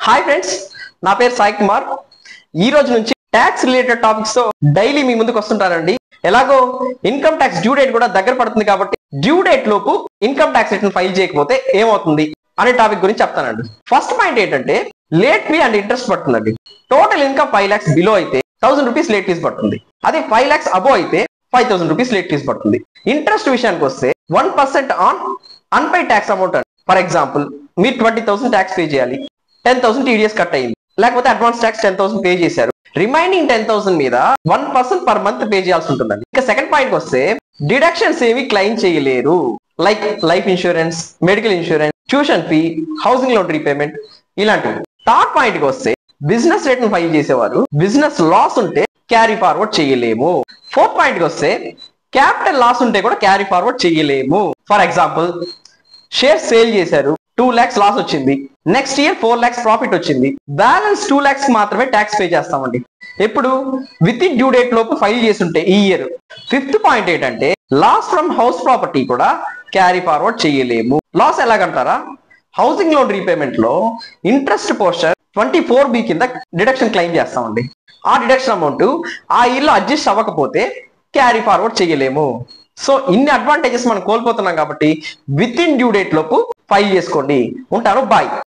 Hi friends, నా పేరు సాయి కుమార్. ఈ రోజు నుంచి ట్యాక్స్ రిలేటెడ్ టాపిక్స్ తో డైలీ మీ ముందుకు వస్తుంటానండి. ఎలాగో ఇన్కమ్ ట్యాక్స్ డ్యూ డేట్ కూడా దగ్గర పడుతుంది కాబట్టి డ్యూ డేట్ లోపు ఇన్కమ్ ట్యాక్స్ రిటర్న్ ఫైల్ చేయకపోతే ఏమవుతుంది అనే టాపిక్ గురించి చెప్తానండి. ఫస్ట్ పాయింట్ ఏంటంటే లేట్ ఫీ అండ్ ఇంట్రెస్ట్ పడుతుందండి. టోటల్ ఇన్కమ్ 5 lakhs బిలో అయితే 1000 రూపీస్ లేట్ ఫీస్ పడుతుంది. అదే 5 lakhs అబో అయితే 5000 రూపీస్ లేట్ ఫీస్ పడుతుంది. ఇంట్రెస్ట్ విషయానికి వస్తే 1% ఆన్ అన్పేడ్ ట్యాక్స్ అమౌంట్ అండి. ఫర్ ఎగ్జాంపుల్ మీరు 20,000 ట్యాక్స్ పే చేయాలి, 10,000 టీడీఎస్ కట్ అయింది, లేకపోతే అడ్వాన్స్ ట్యాక్స్ 10,000 పే చేశారు. రిమైనింగ్ 10,000 మీద 1% పర్ మంత్ పే చేయాల్సి ఉంటుందండి. ఇక సెకండ్ పాయింట్ వస్తే డిడక్షన్స్ ఏవి క్లెయిమ్ చేయలేరు. Like life insurance, medical insurance, tuition fee, housing loan repayment ఇలాంటివి. థర్డ్ పాయింట్ కి వస్తే బిజినెస్ రిటర్న్ ఫైల్ చేసేవారు బిజినెస్ లాస్ ఉంటే క్యారీ ఫార్వర్డ్ చేయలేము. ఫోర్త్ పాయింట్ కి వస్తే క్యాపిటల్ లాస్ ఉంటే కూడా క్యారీ ఫార్వర్డ్ చేయలేము. ఫర్ ఎగ్జాంపుల్ షేర్ సేల్ చేశారు, 2 lakhs లాస్ వచ్చింది, నెక్స్ట్ ఇయర్ 4 lakhs ప్రాఫిట్ వచ్చింది, బ్యాలెన్స్ 2 lakhs మాత్రమే ట్యాక్స్ పే చేస్తామండి. ఎప్పుడు విత్ ఇన్ డ్యూ డేట్ లోపు ఫైల్ చేసి ఉంటే ఈ ఇయర్. ఫిఫ్త్ పాయింట్ ఏంటంటే లాస్ ఫ్రమ్ హౌస్ ప్రాపర్టీ కూడా క్యారీ ఫార్వర్డ్ చేయలేము. లాస్ ఎలాగంటారా, హౌసింగ్ లోన్ రీపేమెంట్ లో ఇంట్రెస్ట్ పోర్షన్ 24B కింద డిడక్షన్ క్లెయిమ్ చేస్తామండి. ఆ డిడక్షన్ అమౌంట్ ఆ ఇయర్ లో అడ్జస్ట్ అవ్వకపోతే క్యారీ ఫార్వర్డ్ చేయలేము. సో ఇన్ని అడ్వాంటేజెస్ మనం కోల్పోతున్నాం కాబట్టి విత్ ఇన్ డ్యూ డేట్ లోపు ఫైల్ చేసుకోండి. ఉంటాను, బాయ్.